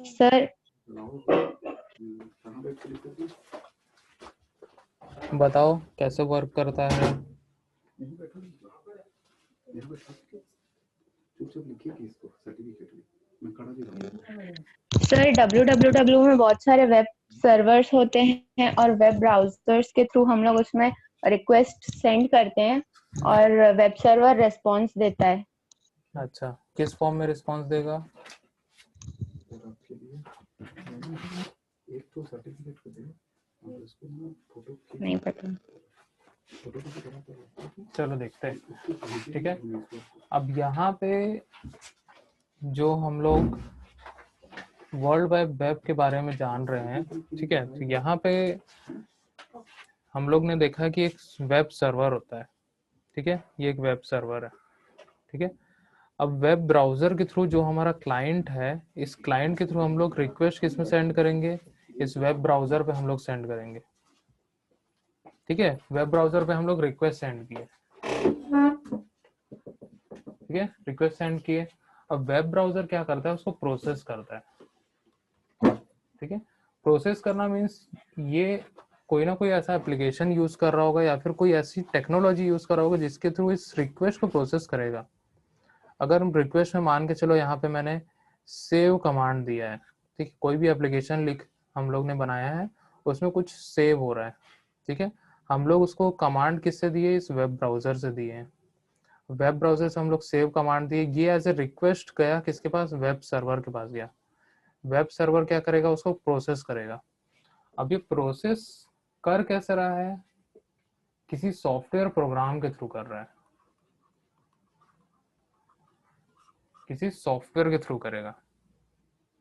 Sir बताओ कैसे work करता है। सर www में बहुत सारे वेब सर्वर्स होते हैं और वेब ब्राउजर्स के थ्रू हम लोग उसमें रिक्वेस्ट सेंड करते हैं और वेब सर्वर रेस्पॉन्स देता है। अच्छा, किस फॉर्म में रिस्पांस देगा? नहीं पता। चलो देखते हैं। ठीक है, अब यहाँ पे जो हम लोग वर्ल्ड वाइड वेब के बारे में जान रहे हैं, ठीक है, तो यहाँ पे हम लोग ने देखा कि एक वेब सर्वर होता है। ठीक है, ये एक वेब सर्वर है। ठीक है, अब वेब ब्राउजर के थ्रू जो हमारा क्लाइंट है, इस क्लाइंट के थ्रू हम लोग रिक्वेस्ट किस में सेंड करेंगे? इस वेब ब्राउजर पे हम लोग सेंड करेंगे। ठीक है, वेब ब्राउजर पे हम लोग रिक्वेस्ट सेंड किए। ठीक है, रिक्वेस्ट सेंड किए। अब वेब ब्राउजर क्या करता है? उसको प्रोसेस करता है। ठीक है, प्रोसेस करना मीन्स ये कोई ना कोई ऐसा एप्लीकेशन यूज कर रहा होगा या फिर कोई ऐसी टेक्नोलॉजी यूज कर रहा होगा जिसके थ्रू इस रिक्वेस्ट को प्रोसेस करेगा। अगर हम रिक्वेस्ट में मान के चलो, यहाँ पे मैंने सेव कमांड दिया है। ठीक है, कोई भी एप्लीकेशन लिख हम लोग ने बनाया है, उसमें कुछ सेव हो रहा है। ठीक है, हम लोग उसको कमांड किससे दिए? इस वेब ब्राउजर से दिए हैं। वेब ब्राउजर से हम लोग सेव कमांड दिए, ये एज ए रिक्वेस्ट गया किसके पास? वेब सर्वर के पास गया। वेब सर्वर क्या करेगा? उसको प्रोसेस करेगा। अब ये प्रोसेस कर कैसे रहा है? किसी सॉफ्टवेयर प्रोग्राम के थ्रू कर रहा है। किसी सॉफ्टवेयर के थ्रू करेगा।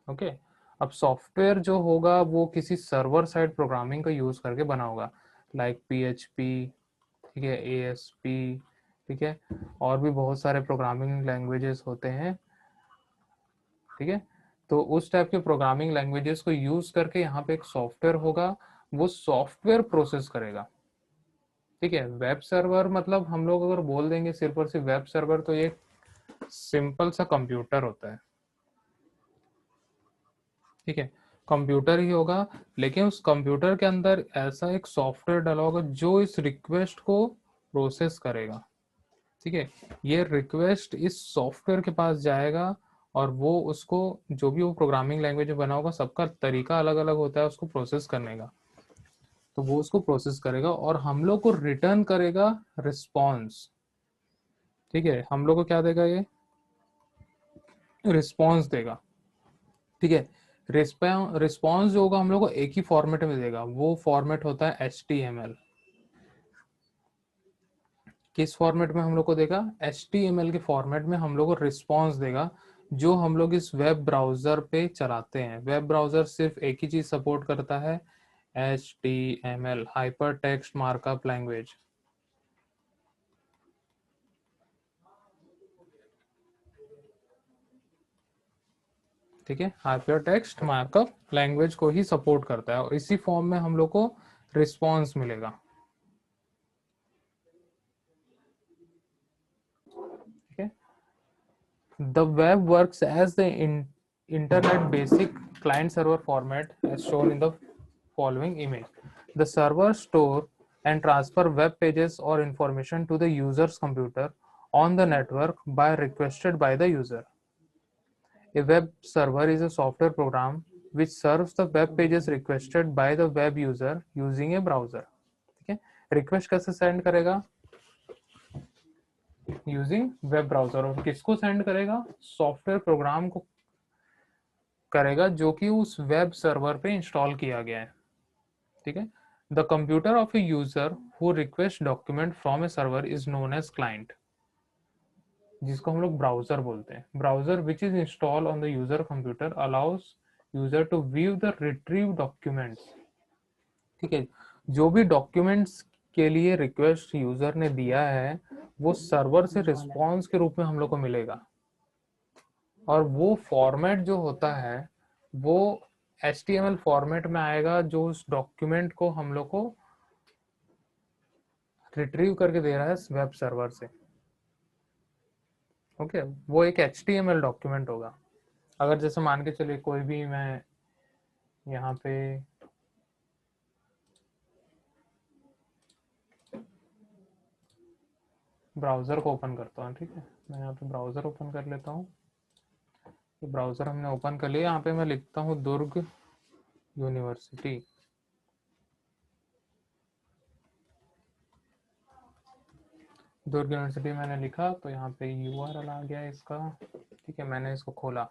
ओके, अब सॉफ्टवेयर जो होगा वो किसी सर्वर साइड प्रोग्रामिंग का यूज करके बना होगा, लाइक PHP, ठीक है, ASP, ठीक है, और भी बहुत सारे प्रोग्रामिंग लैंग्वेजेस होते हैं। ठीक है, तो उस टाइप के प्रोग्रामिंग लैंग्वेजेस को यूज करके यहाँ पे एक सॉफ्टवेयर होगा, वो सॉफ्टवेयर प्रोसेस करेगा। ठीक है, वेब सर्वर मतलब हम लोग अगर बोल देंगे सिर्फ और सिर्फ वेब सर्वर, तो ये सिंपल सा कंप्यूटर होता है। ठीक है, कंप्यूटर ही होगा, लेकिन उस कंप्यूटर के अंदर ऐसा एक सॉफ्टवेयर डाला होगा जो इस रिक्वेस्ट को प्रोसेस करेगा। ठीक है, ये रिक्वेस्ट इस सॉफ्टवेयर के पास जाएगा और वो उसको, जो भी वो प्रोग्रामिंग लैंग्वेज में बना होगा, सबका तरीका अलग अलग होता है उसको प्रोसेस करने का, तो वो उसको प्रोसेस करेगा और हम लोग को रिटर्न करेगा रिस्पॉन्स। ठीक है, हम लोग को क्या देगा? ये रिस्पॉन्स देगा। ठीक है, रिस्पॉन्स जो होगा हम लोग को एक ही फॉर्मेट में देगा, वो फॉर्मेट होता है HTML। किस फॉर्मेट में हम लोग को देगा? HTML के फॉर्मेट में हम लोग को रिस्पॉन्स देगा, जो हम लोग इस वेब ब्राउजर पे चलाते हैं। वेब ब्राउजर सिर्फ एक ही चीज सपोर्ट करता है, HTML, hyper text markup language. ठीक है, हाइपर टेक्स्ट मार्कअप लैंग्वेज को ही सपोर्ट करता है और इसी फॉर्म में हम लोग को रिस्पॉन्स मिलेगा। ठीक है, the web works as the internet basic client server format as shown in the following image. The server store and transfer web pages or information to the user's computer on the network by requested by the user. A web server is a software program which serves the web pages requested by the web user using a browser. ठीक है, request कैसे send करेगा? Using web browser. और किसको send करेगा? Software program को करेगा जो कि उस वेब सर्वर पे इंस्टॉल किया गया है। ठीक है, the computer of a user who request document from a server is known as client, जिसको हम लोग ब्राउजर बोलते हैं। Browser which is install on the user computer allows user to view the retrieve documents. ठीक है, जो भी documents के लिए रिक्वेस्ट यूजर ने दिया है, वो सर्वर से रिस्पॉन्स के रूप में हम लोग को मिलेगा। और वो फॉर्मेट जो होता है वो HTML फॉर्मेट में आएगा, जो उस डॉक्यूमेंट को हम लोग को रिट्रीव करके दे रहा है वेब सर्वर से। ओके, वो एक HTML डॉक्यूमेंट होगा। अगर जैसे मान के चलिए कोई भी मैं यहाँ पे ब्राउज़र को ओपन करता हूँ, ठीक है, मैं यहाँ पे ब्राउज़र ओपन कर लेता हूँ। ये ब्राउज़र हमने ओपन कर लिया। यहाँ पे मैं लिखता हूँ दुर्ग यूनिवर्सिटी। दुर्ग यूनिवर्सिटी मैंने लिखा तो यहाँ पे URL आ गया इसका, ठीक है। मैंने इसको खोला,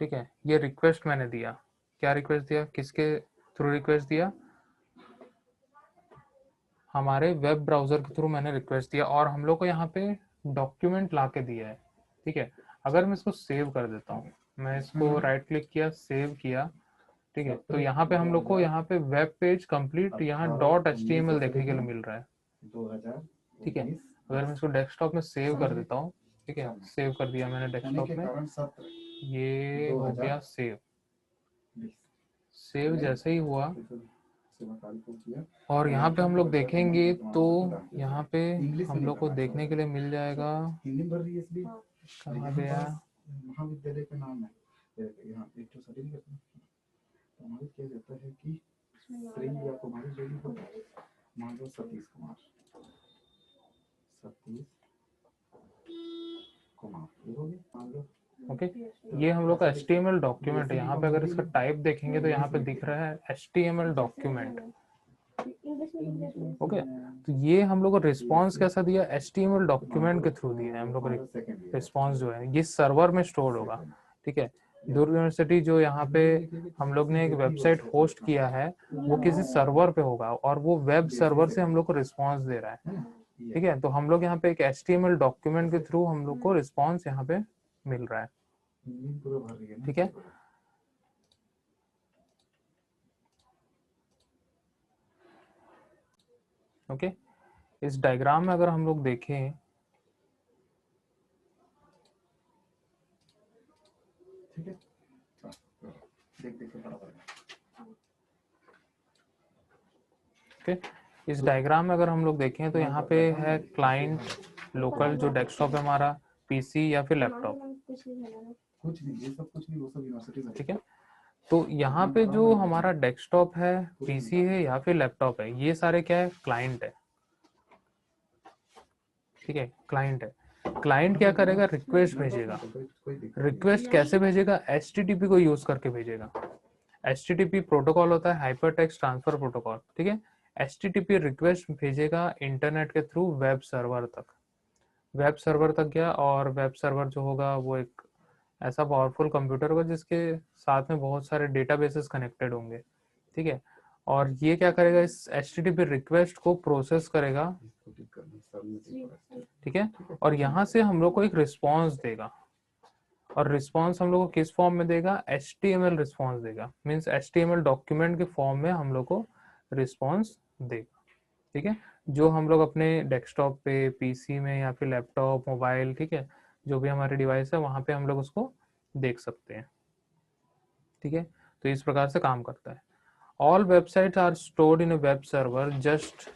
ठीक है। ये रिक्वेस्ट मैंने दिया। क्या रिक्वेस्ट दिया, किसके थ्रू रिक्वेस्ट दिया? हमारे वेब ब्राउज़र के थ्रू मैंने रिक्वेस्ट दिया, और हम लोग को यहाँ पे डॉक्यूमेंट ला के दिया है, ठीक है। अगर मैं इसको सेव कर देता हूँ, मैं इसको राइट क्लिक किया, सेव किया, ठीक है, तो यहाँ पे हम लोग को यहाँ पे वेब पेज कंप्लीट यहाँ .html देखने के लिए मिल रहा है, ठीक है। अगर मैं इसको डेस्कटॉप में सेव कर देता हूँ, ठीक है, सेव कर दिया मैंने डेस्कटॉप में, ये हो गया सेव। सेव जैसे ही हुआ और यहाँ पे हम लोग देखेंगे तो यहाँ पे हम लोग को देखने के लिए मिल जाएगा, कहाँ गया, महाविद्यालय का नाम है यहाँ एक तो सर्टिफिकेट प्रमाणित किया जाता है कि श्री या कुमारी जो भी हो, मान लो सतीश कुमार ये हो गया मान लो। ओके, ये हम लोग का HTML डॉक्यूमेंट है। यहाँ पे अगर इसका टाइप देखेंगे तो यहाँ पे दिख रहा है HTML डॉक्यूमेंट, ओके। तो ये हम लोग को रिस्पॉन्स कैसा दिया, HTML डॉक्यूमेंट के थ्रू दिया है हम लोग को। रिस्पॉन्स जो है ये सर्वर में स्टोर होगा, ठीक है। दुर्ग यूनिवर्सिटी जो यहाँ पे हम लोग ने एक वेबसाइट होस्ट किया है, वो किसी सर्वर पे होगा और वो वेब सर्वर से हम लोग को रिस्पॉन्स दे रहा है, ठीक है। तो हम लोग यहाँ पे एक HTML डॉक्यूमेंट के थ्रू हम लोग को रिस्पॉन्स यहाँ पे मिल रहा है, ठीक है। ओके, इस डायग्राम में अगर हम लोग देखें, ठीक है, देख बराबर ओके। इस डायग्राम में अगर हम लोग देखें तो यहाँ पे है क्लाइंट लोकल, जो डेस्कटॉप है हमारा, PC या फिर लैपटॉप, कुछ नहीं, ये सब कुछ नहीं, वो सब यूनिवर्सिटी में, ठीक है। तो यहाँ पे जो हमारा डेस्कटॉप है, PC है या फिर लैपटॉप है, ये सारे क्या है, क्लाइंट है, ठीक है, क्लाइंट है। क्लाइंट क्या करेगा, रिक्वेस्ट भेजेगा। रिक्वेस्ट कैसे भेजेगा, HTTP को यूज करके भेजेगा। HTTP प्रोटोकॉल होता है, हाइपर टेक्स्ट ट्रांसफर प्रोटोकॉल, ठीक है। HTTP रिक्वेस्ट भेजेगा इंटरनेट के थ्रू वेब सर्वर तक। वेब सर्वर तक गया, और वेब सर्वर जो होगा वो एक ऐसा पावरफुल कंप्यूटर होगा जिसके साथ में बहुत सारे डेटाबेसेस कनेक्टेड होंगे, ठीक है। और ये क्या करेगा, इस HTTP रिक्वेस्ट को प्रोसेस करेगा, ठीक है। और यहाँ से हम लोग को एक रिस्पॉन्स देगा, और रिस्पॉन्स हम लोग को किस फॉर्म में देगा, HTML रिस्पॉन्स देगा। मीन्स HTML डॉक्यूमेंट के फॉर्म में हम लोग को रिस्पॉन्स देगा, ठीक है। जो हम लोग अपने डेस्कटॉप पे, PC में या फिर लैपटॉप, मोबाइल, ठीक है, जो भी हमारे डिवाइस है वहाँ पे हम लोग उसको देख सकते हैं, ठीक है। तो इस प्रकार से काम करता है। All websites are stored in a web server just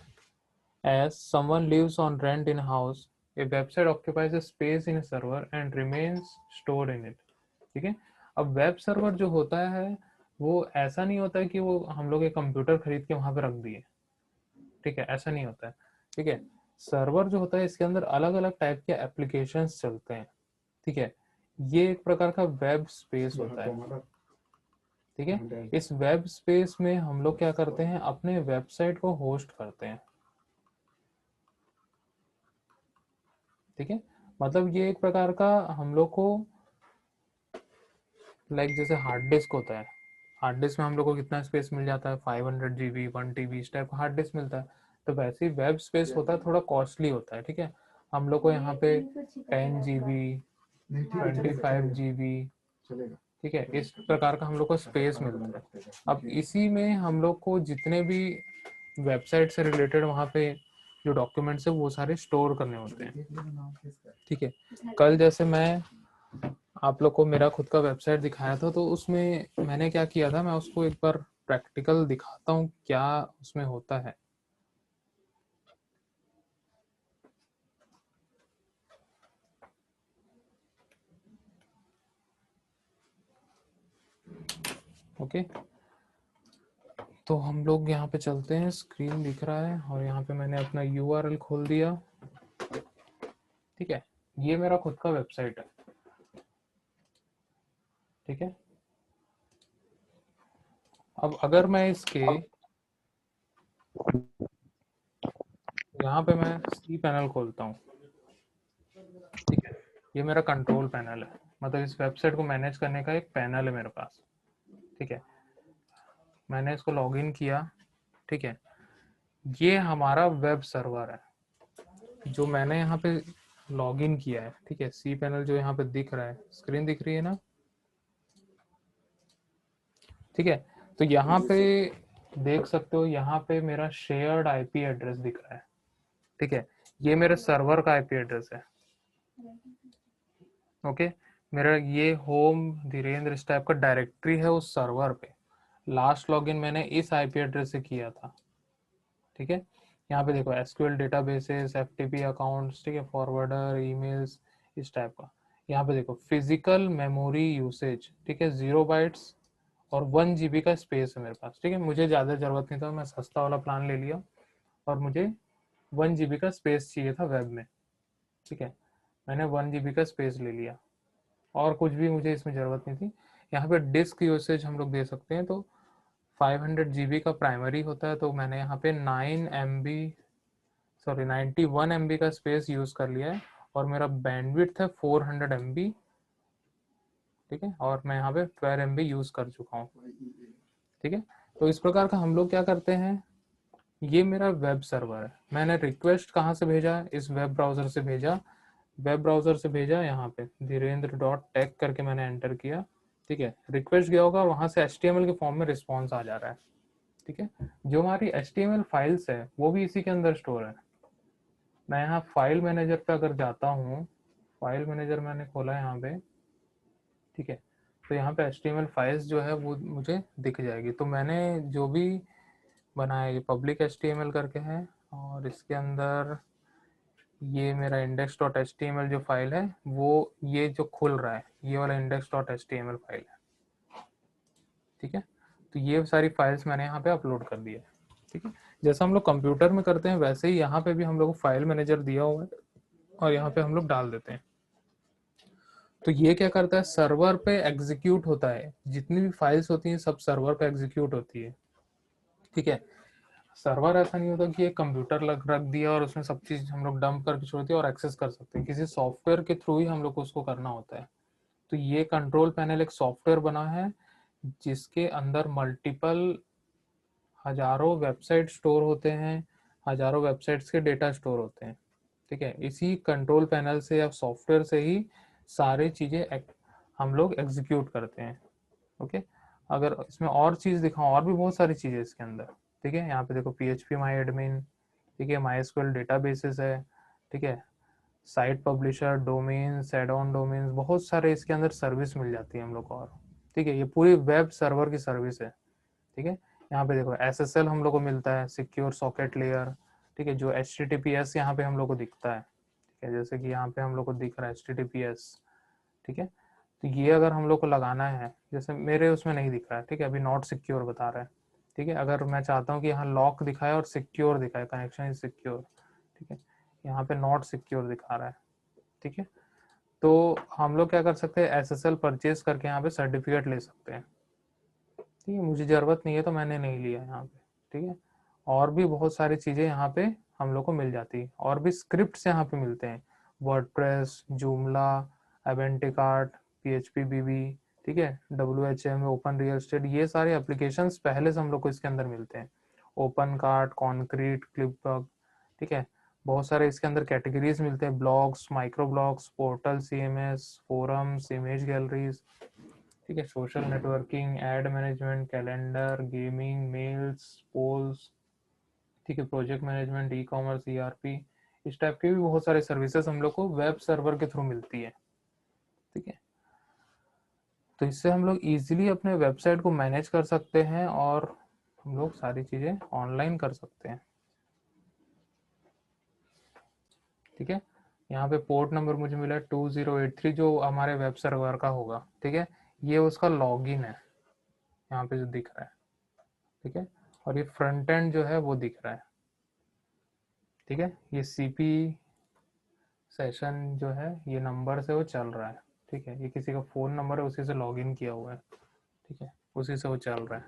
as someone lives on rent in a house, a website occupies a space in a server and remains stored in it, ठीक है। अब वेब सर्वर जो होता है वो ऐसा नहीं होता है कि वो हम लोग एक कंप्यूटर खरीद के वहां पे रख दिए, ठीक है, ऐसा नहीं होता है, ठीक है। सर्वर जो होता है इसके अंदर अलग अलग टाइप के एप्लीकेशंस चलते हैं, ठीक है। ये एक प्रकार का वेब स्पेस होता है, ठीक है। इस वेब स्पेस में हम लोग क्या करते हैं, अपने वेबसाइट को होस्ट करते हैं, ठीक है। मतलब ये एक प्रकार का हम लोग को लाइक जैसे हार्ड डिस्क होता है, हार्ड डिस्क में हम लोग को कितना स्पेस मिल जाता है, 500 GB, 1 TB, इस टाइप का हार्ड डिस्क मिलता है। तो वैसे ही वेब स्पेस होता है, थोड़ा कॉस्टली होता है, ठीक है। हम लोग को यहाँ पे 10 GB, 25 GB, ठीक है, इस प्रकार का हम लोग को स्पेस मिलता है। अब इसी में हम लोग को जितने भी वेबसाइट से रिलेटेड वहाँ पे जो डॉक्यूमेंट्स है वो सारे स्टोर करने होते हैं, ठीक है। कल जैसे मैं आप लोग को मेरा खुद का वेबसाइट दिखाया था, तो उसमें मैंने क्या किया था, मैं उसको एक बार प्रैक्टिकल दिखाता हूँ क्या उसमें होता है। ओके, तो हम लोग यहाँ पे चलते हैं, स्क्रीन दिख रहा है और यहाँ पे मैंने अपना URL खोल दिया। ठीक है, ये मेरा खुद का वेबसाइट है। ठीक है, अब अगर मैं इसके यहाँ पे मैं सी पैनल खोलता हूँ, ठीक है, ये मेरा कंट्रोल पैनल है, मतलब इस वेबसाइट को मैनेज करने का एक पैनल है मेरे पास। ठीक है, मैंने इसको लॉगिन किया। ठीक है, ये हमारा वेब सर्वर है जो मैंने यहाँ पे लॉगिन किया है। ठीक है, सी पैनल जो यहाँ पे दिख रहा है, स्क्रीन दिख रही है ना। ठीक है, तो यहाँ पे देख सकते हो, यहाँ पे मेरा शेयर्ड आईपी एड्रेस दिख रहा है। ठीक है, ये मेरे सर्वर का आईपी एड्रेस है। ओके, मेरा ये होम धीरेन्द्र इस टाइप का डायरेक्टरी है उस सर्वर पे। लास्ट लॉगिन मैंने इस आईपी एड्रेस से किया था। ठीक है, यहाँ पे देखो एसक्यूएल डेटाबेसेस, एफटीपी अकाउंट्स, ठीक है, फॉरवर्डर, ईमेल्स, इस टाइप का। यहाँ पे देखो फिजिकल मेमोरी यूसेज, ठीक है, 0 बाइट्स और 1 GB का स्पेस है मेरे पास। ठीक है, मुझे ज़्यादा ज़रूरत नहीं था, मैं सस्ता वाला प्लान ले लिया और मुझे 1 GB का स्पेस चाहिए था वेब में। ठीक है, मैंने 1 GB का स्पेस ले लिया और कुछ भी मुझे इसमें ज़रूरत नहीं थी। यहाँ पे डिस्क यूसेज हम लोग दे सकते हैं, तो 500 GB का प्राइमरी होता है, तो मैंने यहाँ पे 91 MB का स्पेस यूज़ कर लिया है और मेरा बैंडविड्थ है 400 MB। ठीक है, और मैं यहाँ पे 12 MB यूज़ कर चुका हूँ। ठीक है, तो इस प्रकार का हम लोग क्या करते हैं, ये मेरा वेब सर्वर है। मैंने रिक्वेस्ट कहाँ से भेजा, इस वेब ब्राउज़र से भेजा। वेब ब्राउज़र से भेजा, यहाँ पे धीरेन्द्र.tech करके मैंने एंटर किया। ठीक है, रिक्वेस्ट गया होगा, वहाँ से HTML के फॉर्म में रिस्पॉन्स आ जा रहा है। ठीक है, जो हमारी HTML फाइल्स है वो भी इसी के अंदर स्टोर है। मैं यहाँ फाइल मैनेजर पे अगर जाता हूँ, फाइल मैनेजर मैंने खोला यहाँ पे। ठीक है, तो यहाँ पे HTML फाइल्स जो है वो मुझे दिख जाएगी। तो मैंने जो भी बनाया, ये पब्लिक HTML करके है और इसके अंदर ये मेरा index.html जो फाइल है वो ये जो खुल रहा है, ये वाला index.html फाइल है। ठीक है, तो ये सारी फाइल्स मैंने यहाँ पे अपलोड कर दी है। ठीक है, जैसा हम लोग कंप्यूटर में करते हैं वैसे ही यहाँ पे भी हम लोग को फाइल मैनेजर दिया हुआ है और यहाँ पे हम लोग डाल देते हैं। तो ये क्या करता है, सर्वर पे एग्जीक्यूट होता है, जितनी भी फाइल्स होती हैं सब सर्वर पे एग्जीक्यूट होती है। ठीक है, सर्वर ऐसा नहीं होता कि एक कंप्यूटर रख दिया और उसमें सब चीज हम लोग डंप करके छोड़ दिया और एक्सेस कर सकते हैं। किसी सॉफ्टवेयर के थ्रू ही हम लोग को उसको करना होता है। तो ये कंट्रोल पैनल एक सॉफ्टवेयर बना है जिसके अंदर मल्टीपल हजारों वेबसाइट स्टोर होते हैं, हजारों वेबसाइट्स के डेटा स्टोर होते हैं। ठीक है, इसी कंट्रोल पैनल से या सॉफ्टवेयर से ही सारी चीजें हम लोग एग्जीक्यूट करते हैं। ओके, अगर इसमें और चीज दिखाऊं, और भी बहुत सारी चीजें इसके अंदर। ठीक है, यहाँ पे देखो PHP माई एडमिन, ठीक है, MySQL डेटाबेसेस है। ठीक है, site publisher, domains, add on domains, बहुत सारे इसके अंदर सर्विस मिल जाती है हम लोग को। और ठीक है, ये पूरी वेब सर्वर की सर्विस है। ठीक है, यहाँ पे देखो SSL हम लोग को मिलता है, सिक्योर सॉकेट लेयर। ठीक है, जो HTTPS यहाँ पे हम लोग को दिखता है। ठीक है, जैसे कि यहाँ पे हम लोग को दिख रहा है HTTPS। ठीक है, तो ये अगर हम लोग को लगाना है, जैसे मेरे उसमें नहीं दिख रहा है। ठीक है, अभी नॉट सिक्योर बता रहा है। ठीक है, अगर मैं चाहता हूँ कि यहाँ लॉक दिखाए और सिक्योर दिखाए, कनेक्शन इज सिक्योर। ठीक है, यहाँ पे नॉट सिक्योर दिखा रहा है। ठीक है, तो हम लोग क्या कर सकते हैं, SSL परचेज करके यहाँ पे सर्टिफिकेट ले सकते हैं। ठीक है, मुझे ज़रूरत नहीं है तो मैंने नहीं लिया यहाँ पे। ठीक है, और भी बहुत सारी चीज़ें यहाँ पे हम लोग को मिल जाती है, और भी स्क्रिप्ट्स यहाँ पे मिलते हैं, वर्डप्रेस, जूमला, एवेंटिकार्ट, PHP BB। ठीक है, WHM, ओपन रियल एस्टेट, ये सारे एप्लीकेशंस पहले से हम लोग को इसके अंदर मिलते हैं। OpenCart, concrete, ClipBucket. ठीक है, बहुत सारे इसके अंदर कैटेगरीज मिलते हैं, blogs, micro blogs, portal, CMS, forums, image galleries. ठीक है, social networking, ad management, calendar, gaming, mails, polls. ठीक है, प्रोजेक्ट मैनेजमेंट, E-कॉमर्स, ERP, इस टाइप के भी बहुत सारे सर्विसेज हम लोग को वेब सर्वर के थ्रू मिलती है। ठीक है, तो इससे हम लोग इजीली अपने वेबसाइट को मैनेज कर सकते हैं और हम लोग सारी चीजें ऑनलाइन कर सकते हैं। ठीक है, यहाँ पे पोर्ट नंबर मुझे मिला 2083, जो हमारे वेब सर्वर का होगा। ठीक है, ये उसका लॉगिन है। यहाँ पे जो दिख रहा है, ठीक है, और ये फ्रंट एंड जो है वो दिख रहा है, ठीक है। ये सीपी सेशन जो है ये नंबर से वो चल रहा है, ठीक है, ये किसी का फोन नंबर है, उसी से लॉगिन किया हुआ है, ठीक है, उसी से वो चल रहा है,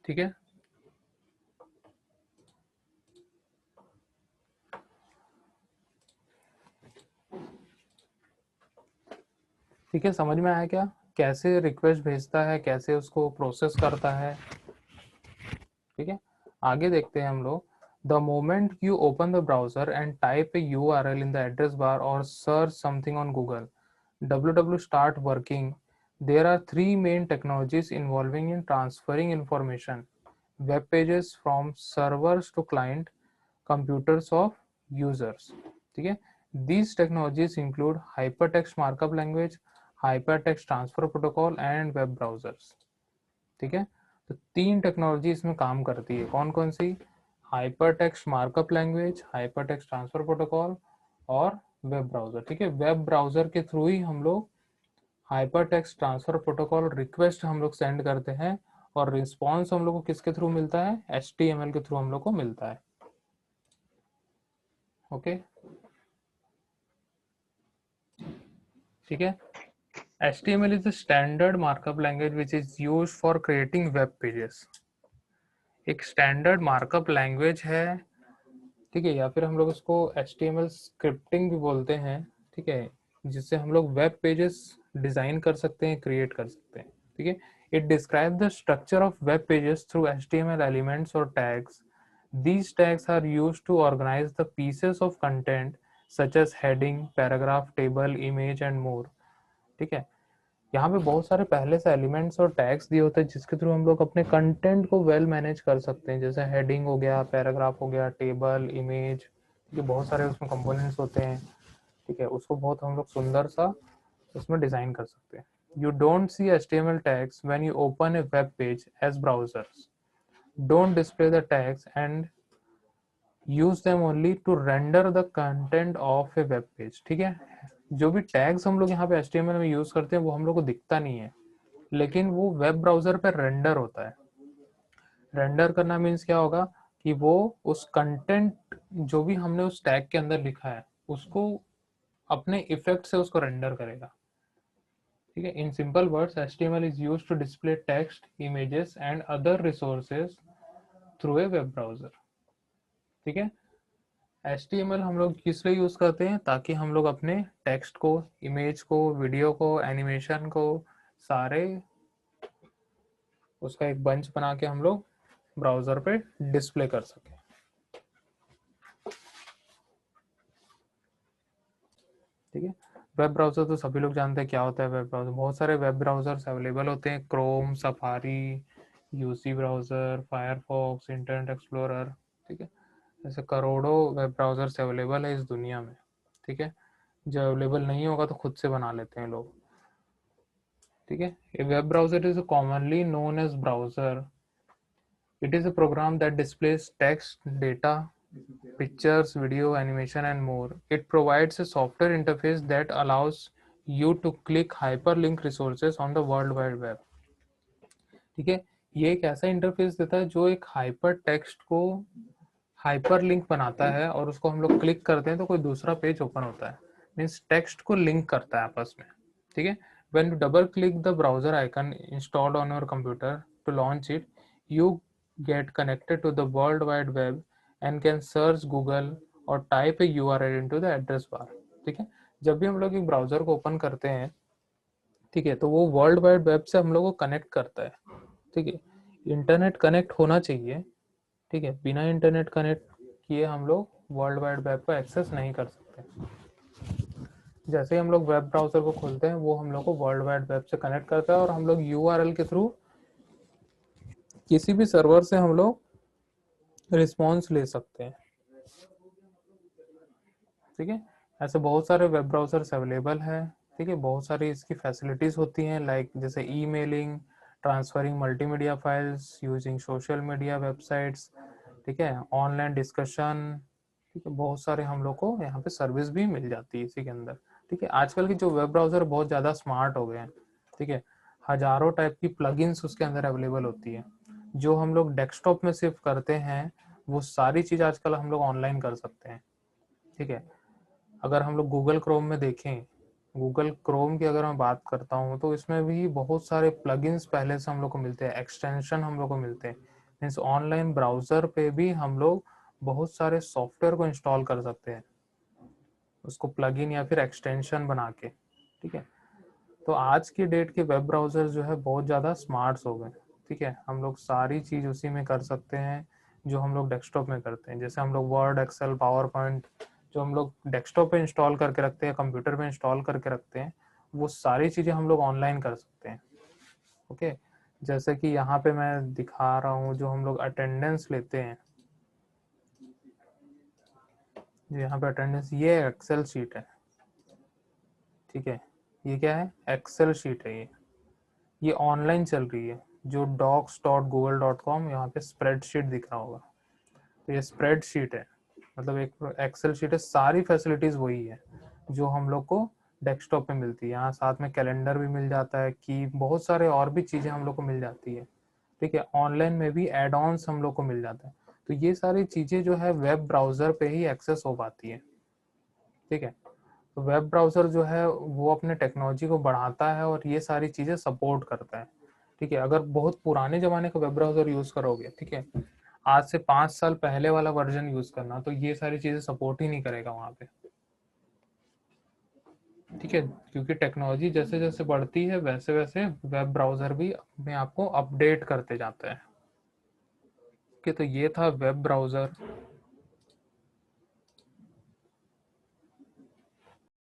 ठीक है। ठीक है, समझ में आया क्या, कैसे रिक्वेस्ट भेजता है, कैसे उसको प्रोसेस करता है, ठीक है। आगे देखते हैं हम लोग। The moment you open the browser and type a URL in the address bar और search something on Google, www start working. There are three main technologies involving in transferring information: web pages from servers to client computers of users, ठीक है। These technologies include hypertext markup language, hypertext transfer protocol and web browsers, ठीक है। तो 3 technology इसमें काम करती है, कौन कौन सी? Hyper text markup language, hyper text transfer protocol और वेब ब्राउजर, ठीक है। वेब ब्राउजर के थ्रू ही हम लोग hyper text transfer protocol request हम लोग सेंड करते हैं और रिस्पॉन्स हम लोग को किसके थ्रू मिलता है? HTML के थ्रू हम लोग को मिलता है, ओके, ठीक है। HTML is the standard markup language which is used for creating web pages. एक स्टैंडर्ड मार्कअप लैंग्वेज है, ठीक है, या फिर हम लोग उसको HTML स्क्रिप्टिंग भी बोलते हैं, ठीक है, जिससे हम लोग वेब पेजेस डिजाइन कर सकते हैं, क्रिएट कर सकते हैं, ठीक है। It describe the structure of web pages through HTML elements और tags. These tags are used to organize the pieces of content such as heading, paragraph, table, image and more, ठीक है। यहाँ पे बहुत सारे पहले से एलिमेंट्स और टैग्स दिए होते हैं जिसके थ्रू हम लोग अपने कंटेंट को वेल मैनेज कर सकते हैं, जैसे हेडिंग हो गया, पैराग्राफ हो गया, टेबल, इमेज, ये बहुत सारे उसमें कंपोनेंट्स होते हैं, ठीक है, उसको बहुत हम लोग सुंदर सा उसमें डिजाइन कर सकते हैं। You don't see HTML tags when you open a web page as browsers, don't display the tags and use them only to render the content of a web page, ठीक है। जो भी टैग्स हम लोग यहाँ पे HTML में use करते हैं वो हम लोग को दिखता नहीं है, लेकिन वो वेब ब्राउजर पे रेंडर होता है। रेंडर करना मीन्स क्या होगा कि वो उस कंटेंट जो भी हमने उस टैग के अंदर लिखा है उसको अपने इफेक्ट से उसको रेंडर करेगा, ठीक है। In simple words HTML is used to display text, images and other resources through a web browser, ठीक है। HTML हम लोग किस लिए यूज करते हैं? ताकि हम लोग अपने टेक्स्ट को, इमेज को, वीडियो को, एनिमेशन को सारे उसका एक बंच बना के हम लोग ब्राउजर पे डिस्प्ले कर सके, ठीक है। वेब ब्राउजर तो सभी लोग जानते हैं क्या होता है। वेब ब्राउजर, बहुत सारे वेब ब्राउजर्स अवेलेबल होते हैं, Chrome, safari, UC browser, Firefox, internet explorer, ठीक है। ऐसे करोड़ों वेब ब्राउजर्स अवेलेबल है इस दुनिया में, ठीक है। जो अवेलेबल नहीं होगा तो खुद से बना लेते हैं लोग, ठीक है। A web browser is commonly known as browser. It is a program that displays text, data, pictures, video, animation, and more. It provides a software interface that allows you to click hyperlink resources on the World Wide Web. ठीक है, ये एक ऐसा interface देता है जो एक hyper text को हाइपर लिंक बनाता है और उसको हम लोग क्लिक करते हैं तो कोई दूसरा पेज ओपन होता है, मीन्स टेक्स्ट को लिंक करता है आपस में, ठीक है। When you double click the browser icon installed on your computer to launch it, you get connected to the World Wide Web and can search Google और type a URL into the address bar, ठीक है। जब भी हम लोग एक browser को open करते हैं, ठीक है, तो वो वर्ल्ड वाइड वेब से हम लोग को कनेक्ट करता है, ठीक है। इंटरनेट कनेक्ट होना चाहिए, ठीक है, बिना इंटरनेट कनेक्ट किए हम लोग वर्ल्ड वाइड वेब को एक्सेस नहीं कर सकते। जैसे ही हम लोग वेब ब्राउजर को खोलते हैं वो हम लोग को वर्ल्ड वाइड वेब से कनेक्ट करता है और हम लोग URL के थ्रू किसी भी सर्वर से हम लोग रिस्पॉन्स ले सकते हैं, ठीक है। ऐसे बहुत सारे वेब ब्राउजर्स अवेलेबल है, ठीक है। बहुत सारी इसकी फैसिलिटीज होती हैं, लाइक जैसे emailing, transferring multimedia files using social media websites, ठीक है, ऑनलाइन डिस्कशन, ठीक है। बहुत सारे हम लोग को यहाँ पे सर्विस भी मिल जाती है इसी के अंदर, ठीक है। आजकल के जो वेब ब्राउजर बहुत ज़्यादा स्मार्ट हो गए हैं, ठीक है, हजारों टाइप की प्लगइन्स उसके अंदर अवेलेबल होती है। जो हम लोग डेस्कटॉप में सिर्फ करते हैं वो सारी चीज आजकल हम लोग ऑनलाइन कर सकते हैं। ठीक है, अगर हम लोग गूगल क्रोम में देखें, गूगल क्रोम की अगर मैं बात करता हूँ तो इसमें भी बहुत सारे प्लगइन्स पहले से हम लोग को मिलते हैं, एक्सटेंशन हम लोग को मिलते हैं। मीन्स ऑनलाइन ब्राउजर पे भी हम लोग बहुत सारे सॉफ्टवेयर को इंस्टॉल कर सकते हैं, उसको प्लगइन या फिर एक्सटेंशन बना के। ठीक है, तो आज की डेट के वेब ब्राउजर जो है बहुत ज़्यादा स्मार्ट हो गए। ठीक है, हम लोग सारी चीज़ उसी में कर सकते हैं जो हम लोग डेस्कटॉप में करते हैं। जैसे हम लोग वर्ड, एक्सेल, पावर पॉइंट जो हम लोग डेस्कटॉप पे इंस्टॉल करके रखते हैं, कंप्यूटर पे इंस्टॉल करके रखते हैं, वो सारी चीज़ें हम लोग ऑनलाइन कर सकते हैं। ओके, जैसे कि यहाँ पे मैं दिखा रहा हूँ, जो हम लोग अटेंडेंस लेते हैं, जो यहाँ पे अटेंडेंस, ये एक्सेल शीट है। ठीक है, ये क्या है? एक्सेल शीट है। ये ऑनलाइन चल रही है, जो docs.google.com, यहाँ पे स्प्रेडशीट दिख रहा होगा, तो ये स्प्रेडशीट है, मतलब एक एक्सेल शीट है। सारी फैसिलिटीज वही है जो हम लोग को डेस्कटॉप पे मिलती है। यहाँ साथ में कैलेंडर भी मिल जाता है, कि बहुत सारे और भी चीजें हम लोग को मिल जाती है। ठीक है, ऑनलाइन में भी एड ऑन्स हम लोग को मिल जाता है। तो ये सारी चीजें जो है वेब ब्राउजर पे ही एक्सेस हो पाती है। ठीक है, तो वेब ब्राउजर जो है वो अपने टेक्नोलॉजी को बढ़ाता है और ये सारी चीजें सपोर्ट करता है। ठीक है, अगर बहुत पुराने जमाने का वेब ब्राउजर यूज करोगे, ठीक है, आज से 5 साल पहले वाला वर्जन यूज करना, तो ये सारी चीजें सपोर्ट ही नहीं करेगा वहां पे। ठीक है, क्योंकि टेक्नोलॉजी जैसे जैसे बढ़ती है वैसे वैसे वेब ब्राउजर भी अपने आप को अपडेट करते जाता है। ठीक है, तो ये था वेब ब्राउजर।